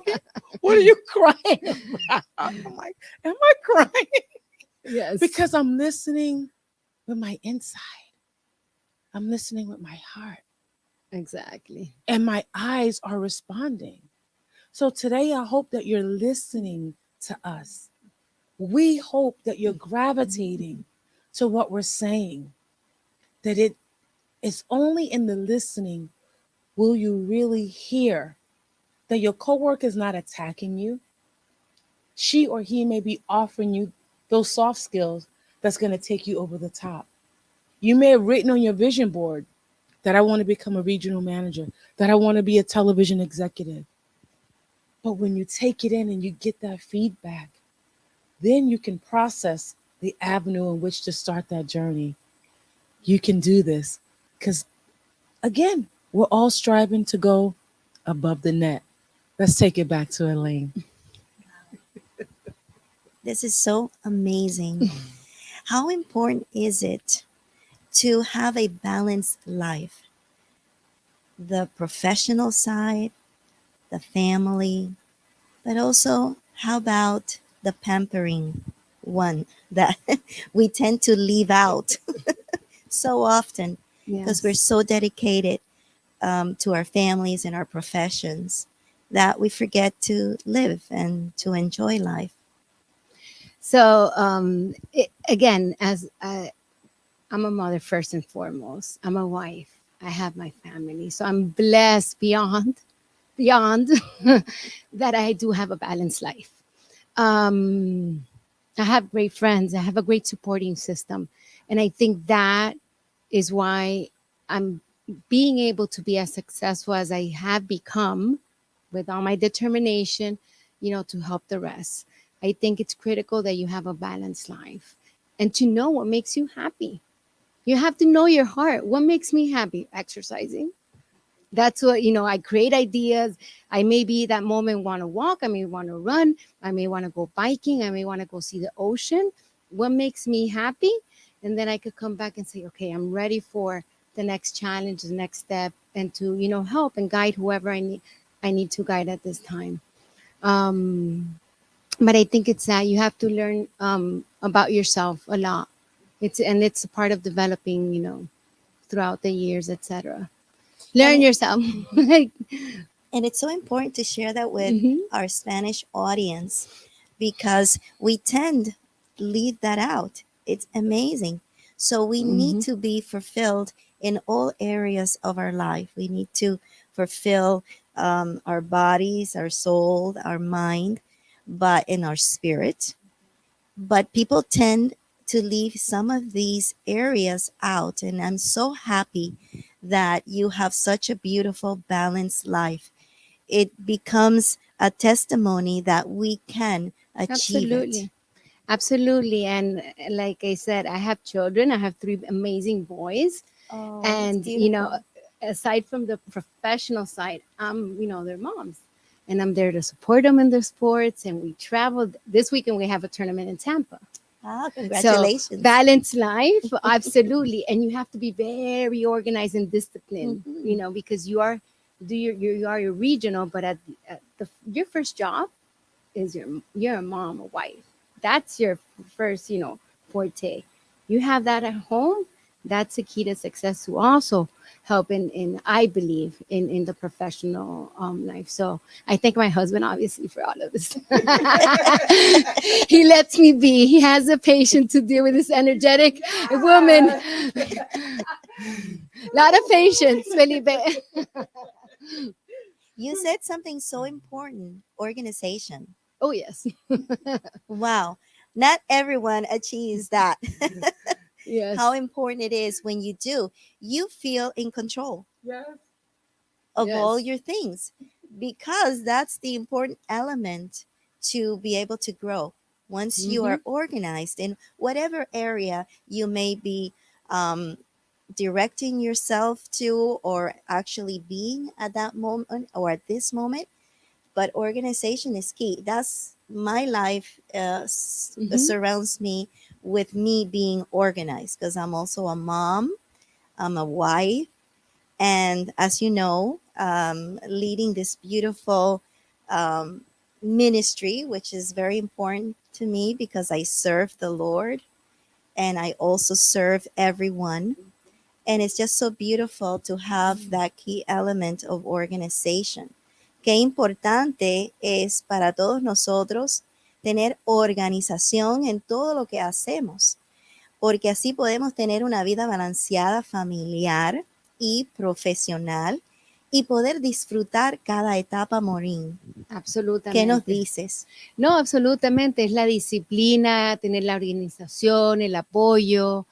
what are you crying about? I'm like, am I crying? Yes. Because I'm listening with my inside. I'm listening with my heart. Exactly. And my eyes are responding. So today, I hope that you're listening to us. We hope that you're gravitating to what we're saying, that it is only in the listening will you really hear that your coworker is not attacking you. She or he may be offering you those soft skills that's going to take you over the top. You may have written on your vision board that I want to become a regional manager, that I want to be a television executive. But when you take it in and you get that feedback, then you can process the avenue in which to start that journey. You can do this because, again, we're all striving to go above the net. Let's take it back to Elaine. This is so amazing. How important is it to have a balanced life? The professional side, the family, but also how about the pampering one that we tend to leave out so often because we're Yes. so dedicated to our families and our professions that we forget to live and to enjoy life. So, again, as I'm a mother first and foremost, I'm a wife. I have my family, so I'm blessed beyond that I do have a balanced life. Um, I have great friends. I have a great supporting system, and I think that is why I'm being able to be as successful as I have become with all my determination, to help the rest. I think it's critical that you have a balanced life and to know what makes you happy. You have to know your heart. What makes me happy? Exercising. That's what, I create ideas. I maybe that moment want to walk. I may want to run. I may want to go biking. I may want to go see the ocean. What makes me happy? And then I could come back and say, okay, I'm ready for the next challenge, the next step, and to, help and guide whoever I need to guide at this time. Um, but I think it's that you have to learn about yourself a lot. It's a part of developing, throughout the years, etc. And Learn yourself. Like, and it's so important to share that with mhm, our Spanish audience because we tend to leave that out. It's amazing. So we need mhm. to be fulfilled in all areas of our life. We need to fulfill our bodies, our soul, our mind, but in our spirit. But people tend to leave some of these areas out. And I'm so happy that you have such a beautiful, balanced life. It becomes a testimony that we can achieve it. Absolutely. Absolutely. And like I said, I have children. I have three amazing boys. Oh, that's And, beautiful. aside from the professional side, I'm, their moms. And I'm there to support them in their sports. And we traveled. This weekend, we have a tournament in Tampa. Ah, So, congratulations. balanced life, absolutely. And you have to be very organized and disciplined, Mhm. because you are your regional, but your first job is you're a mom, a wife. That's your first, forte. You have that at home. That's the key to success to also help in I believe in the professional life. So I thank my husband obviously for all of this. He lets me be. He has the patience to deal with this energetic woman. Lot of patience, Felipe. You said something so important, organization. Oh yes. Wow. Not everyone achieves that. Yes. How important it is when you do. You feel in control Yes. of all Yes. your things because that's the important element to be able to grow. Once you Mm-hmm. are organized in whatever area you may be um, directing yourself to or actually being at that moment or at this moment, but organization is key. That's my life Mm-hmm. surrounds me with me being organized because I'm also a mom, I'm a wife, and as you know, leading this beautiful um, ministry, which is very important to me because I serve the Lord and I also serve everyone. And it's just so beautiful to have that key element of organization. Qué importante es para todos nosotros tener organización en todo lo que hacemos, porque así podemos tener una vida balanceada familiar y profesional y poder disfrutar cada etapa, Maureen. ¿Qué nos Absolutamente. dices? No, absolutamente. Es la disciplina, tener la organización, el apoyo,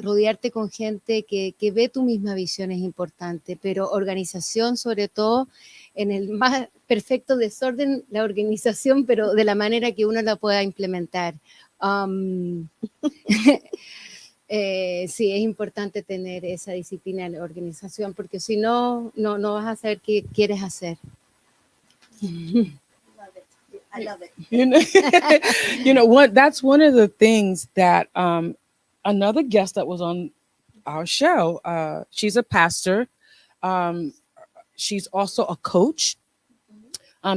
rodearte con gente que ve tu misma visión es importante, pero organización sobre todo en el más perfecto desorden, la organización, pero de la manera que uno la pueda implementar. Um, sí, es importante tener esa disciplina en la organización, porque si no, no vas a saber qué quieres hacer. I love it. You know, you know what? That's one of the things that another guest that was on our show. She's a pastor. Um, she's also a coach.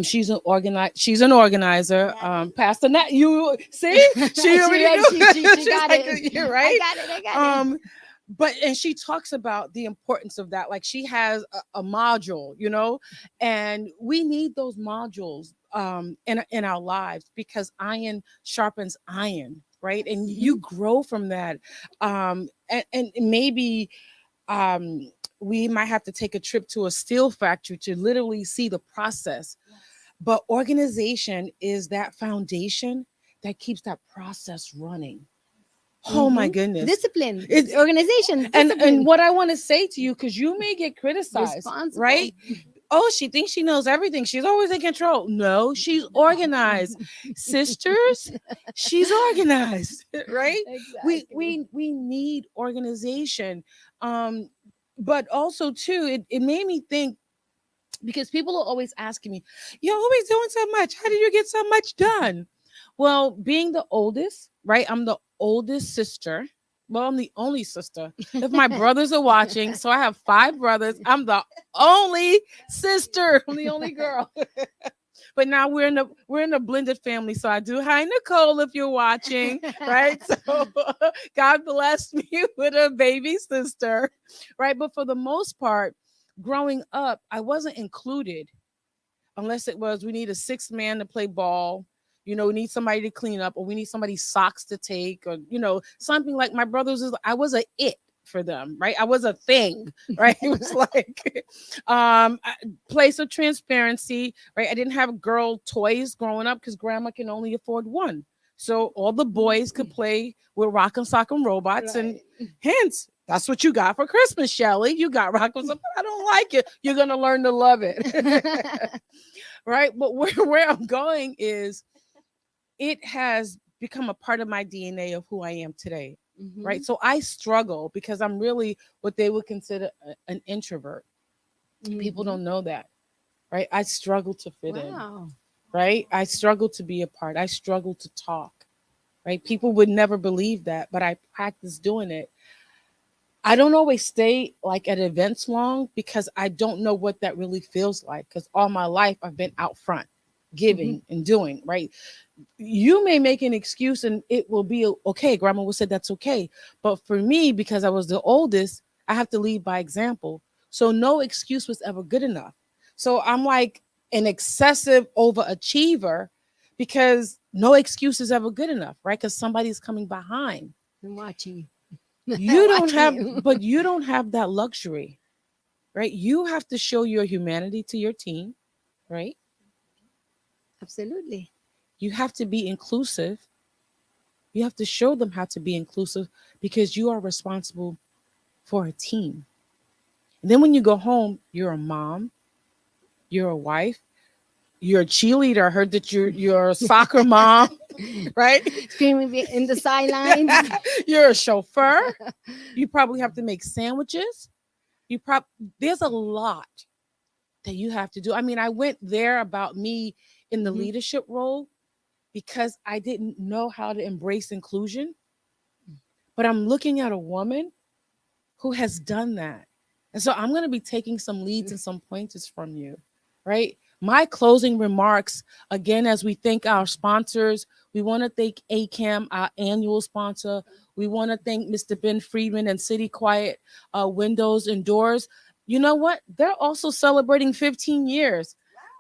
She's an organizer. Pastor Nat, you see, she already knew. She She's got like, it. you're I right. got it. I got it. Um, but and she talks about the importance of that. Like she has a module, and we need those modules in our lives because iron sharpens iron, right? And you grow from that. And maybe we might have to take a trip to a steel factory to literally see the process. But organization is that foundation that keeps that process running. Oh my Mm-hmm. goodness. Discipline, It's organization, and discipline, what I want to say to you, because you may get criticized, responsible. right? Oh, she thinks she knows everything. She's always in control. No, she's organized. Sisters, she's organized, right? We Exactly. we we need organization. Um, but also too, it made me think because people are always asking me, "You're always doing so much. How do you get so much done?" Well, being the oldest, right? I'm the oldest sister. Well, I'm the only sister. If my brothers are watching, so I have five brothers. I'm the only sister. I'm the only girl. But now we're in a blended family. So I do. Hi, Nicole, if you're watching, right? So God blessed me with a baby sister, right? But for the most part, growing up, I wasn't included unless it was we need a sixth man to play ball. We need somebody to clean up, or we need somebody's socks to take, or something like my brothers is. I was a it for them, right? I was a thing, right? It was like place of transparency, right? I didn't have girl toys growing up because grandma can only afford one. So all the boys could play with rock and sock and robots, and Right. hence That's what you got for Christmas, Shelly. You got rockers, but I don't like it. You're gonna learn to love it. Right? But where I'm going is it has become a part of my DNA of who I am today. Right. Mhm. So I struggle because I'm really what they would consider an introvert. People Mhm. don't know that. Right. I struggle to fit in. Wow. Right. I struggle to be a part. I struggle to talk. Right. People would never believe that, but I practice doing it. I don't always stay like at events long because I don't know what that really feels like. Because all my life I've been out front, Mhm. giving and doing, right? You may make an excuse and it will be okay. Grandma will say that's okay. But for me, because I was the oldest, I have to lead by example. So no excuse was ever good enough. So I'm like an excessive overachiever because no excuse is ever good enough, right? Because somebody's coming behind. I'm watching you. You don't Watching have, you. but you don't have that luxury, right? You have to show your humanity to your team, right? Absolutely. You have to be inclusive. You have to show them how to be inclusive because you are responsible for a team. And then when you go home, you're a mom, you're a wife, you're a cheerleader. I heard that you're a soccer mom, right? Screaming in the sidelines. You're a chauffeur. You probably have to make sandwiches. You prob There's a lot that you have to do. I mean, I went there about me in the Mhm. leadership role because I didn't know how to embrace inclusion. But I'm looking at a woman who has done that. And so I'm going to be taking some leads and some pointers from you, right? My closing remarks, again, as we thank our sponsors, we want to thank ACAM, our annual sponsor. We want to thank Mr. Ben Friedman and City Quiet Windows and Doors. You know what? They're also celebrating 15 years.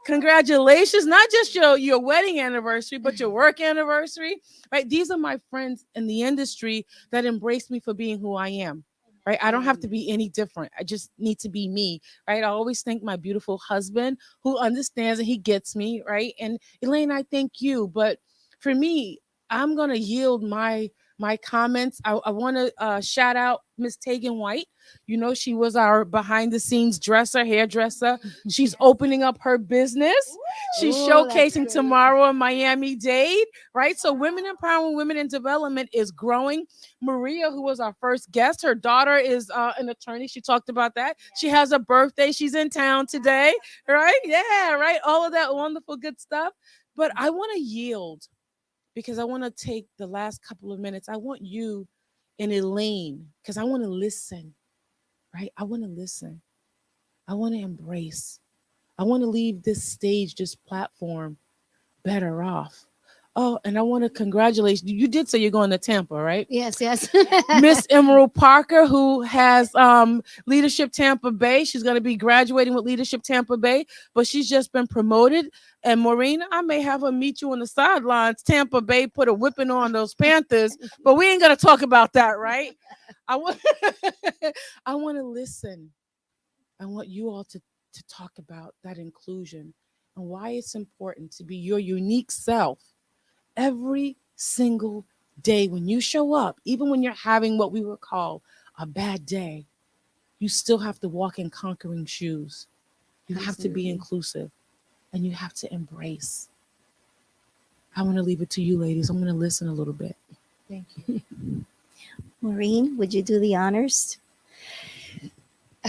Congratulations, not just your wedding anniversary, but your work anniversary, right? These are my friends in the industry that embrace me for being who I am, right? I don't have to be any different. I just need to be me, right? I always thank my beautiful husband who understands and he gets me, right? And Elaine, I thank you. But for me, I'm gonna yield my comments. I want to shout out Miss Tegan White. You know, she was our behind the scenes hairdresser. She's opening up her business. She's Oh, that's showcasing great. tomorrow in Miami Dade, right? So women empowering women in development is growing. Maria, who was our first guest, her daughter is an attorney. She talked about that. She has a birthday. She's in town today, right? Yeah, right. All of that wonderful good stuff. But I want to yield because I want to take the last couple of minutes. I want you and Elaine, because I want to listen, right? I want to listen. I want to embrace. I want to leave this stage, this platform better off. Oh, and I want to congratulate you. You did say you're going to Tampa, right? Yes, yes. Miss Emerald Parker, who has Leadership Tampa Bay. She's going to be graduating with Leadership Tampa Bay, but she's just been promoted. And Maureen, I may have her meet you on the sidelines. Tampa Bay put a whipping on those Panthers, but we ain't going to talk about that, right? I want, I want to listen. I want you all to talk about that inclusion and why it's important to be your unique self every single day when you show up, even when you're having what we would call a bad day, you still have to walk in conquering shoes. You have to be Absolutely. inclusive and you have to embrace. I want to leave it to you, ladies. I'm going to listen a little bit. Thank you. Maureen, would you do the honors?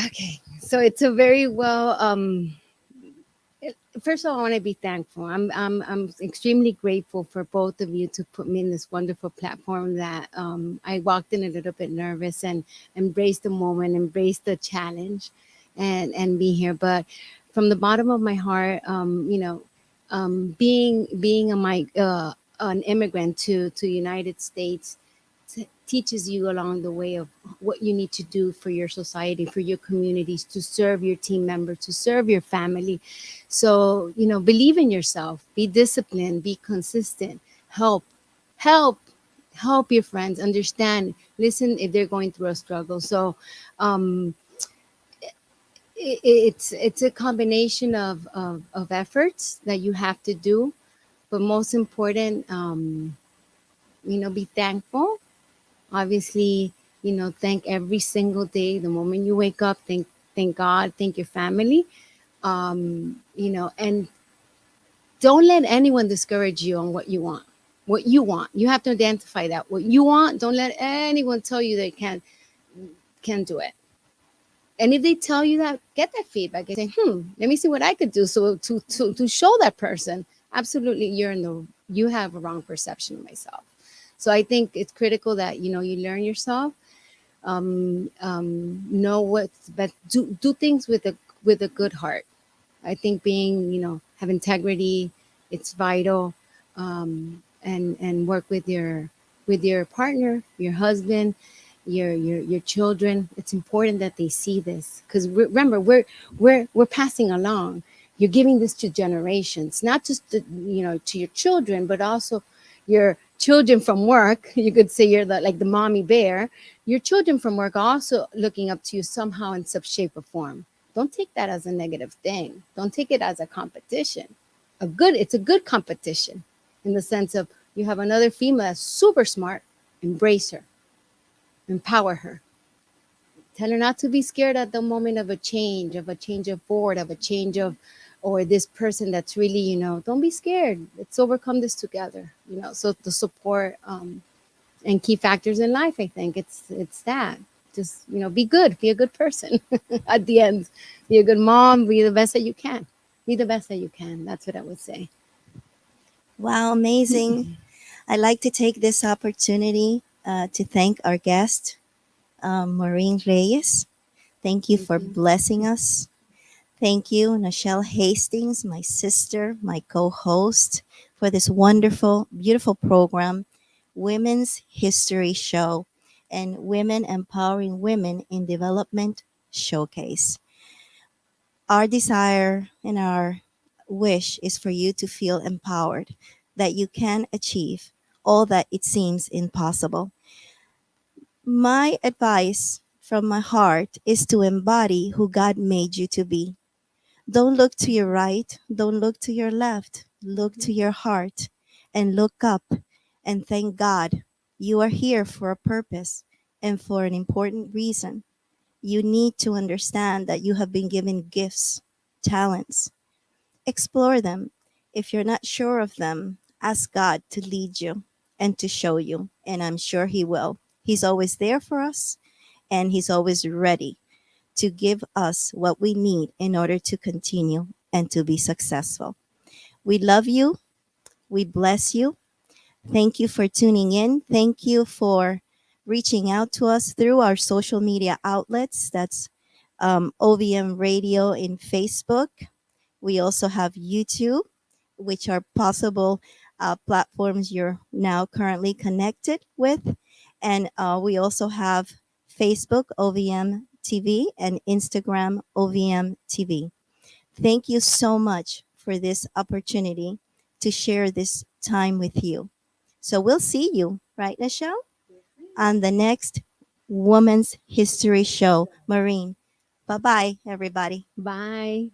Okay. So it's a very well first of all, I want to be thankful. I'm extremely grateful for both of you to put me in this wonderful platform that I walked in a little bit nervous and embraced the moment, embraced the challenge, and be here. But from the bottom of my heart, being an immigrant to United States teaches you along the way of what you need to do for your society, for your communities, to serve your team members, to serve your family. So, believe in yourself, be disciplined, be consistent, help, help, help your friends understand, listen if they're going through a struggle. So, um, it's a combination of efforts that you have to do, but most important, be thankful. Obviously, Thank every single day. The moment you wake up, thank God, thank your family. And don't let anyone discourage you on what you want. What you want, you have to identify that. What you want, don't let anyone tell you they can't do it. And if they tell you that, get that feedback and say, let me see what I could do. So to show that person, absolutely, you have a wrong perception of myself. So I think it's critical that, you learn yourself, know what's but do things with a good heart. I think have integrity, it's vital. And work with your partner, your husband, your children. It's important that they see this, because remember, we're passing along. You're giving this to generations, not just to your children, but also your children from work. You could say you're like the mommy bear. Your children from work are also looking up to you somehow in some shape or form. Don't take that as a negative thing. Don't take it as a competition. It's a good competition, in the sense of, you have another female that's super smart. Embrace her, empower her. Tell her not to be scared at the moment of a change of board, of a change of, or this person that's really, don't be scared. Let's overcome this together. So the support, and key factors in life, I think it's that. Just, be good, be a good person. At the end, be a good mom, be the best that you can. Be the best that you can. That's what I would say. Wow, amazing. I'd like to take this opportunity to thank our guest, Maureen Reyes. Thank you Thank for you. blessing us. Thank you, Nichelle Hastings, my sister, my co host, for this wonderful, beautiful program, Women's History Show, and Women Empowering Women in Development Showcase. Our desire and our wish is for you to feel empowered, that you can achieve all that it seems impossible. My advice from my heart is to embody who God made you to be. Don't look to your right, don't look to your left. Look to your heart and look up and thank God. You are here for a purpose and for an important reason. You need to understand that you have been given gifts, talents. Explore them. If you're not sure of them, ask God to lead you and to show you, and I'm sure He will. He's always there for us, and He's always ready to give us what we need in order to continue and to be successful. We love you. We bless you. Thank you for tuning in. Thank you for reaching out to us through our social media outlets. That's OVM Radio in Facebook. We also have YouTube, which are possible platforms you're now currently connected with. And we also have Facebook, OVM TV, and Instagram, OVM TV. Thank you so much for this opportunity to share this time with you. So we'll see you, right, Michelle, on the next Women's History Show. Maureen, bye bye, everybody. Bye.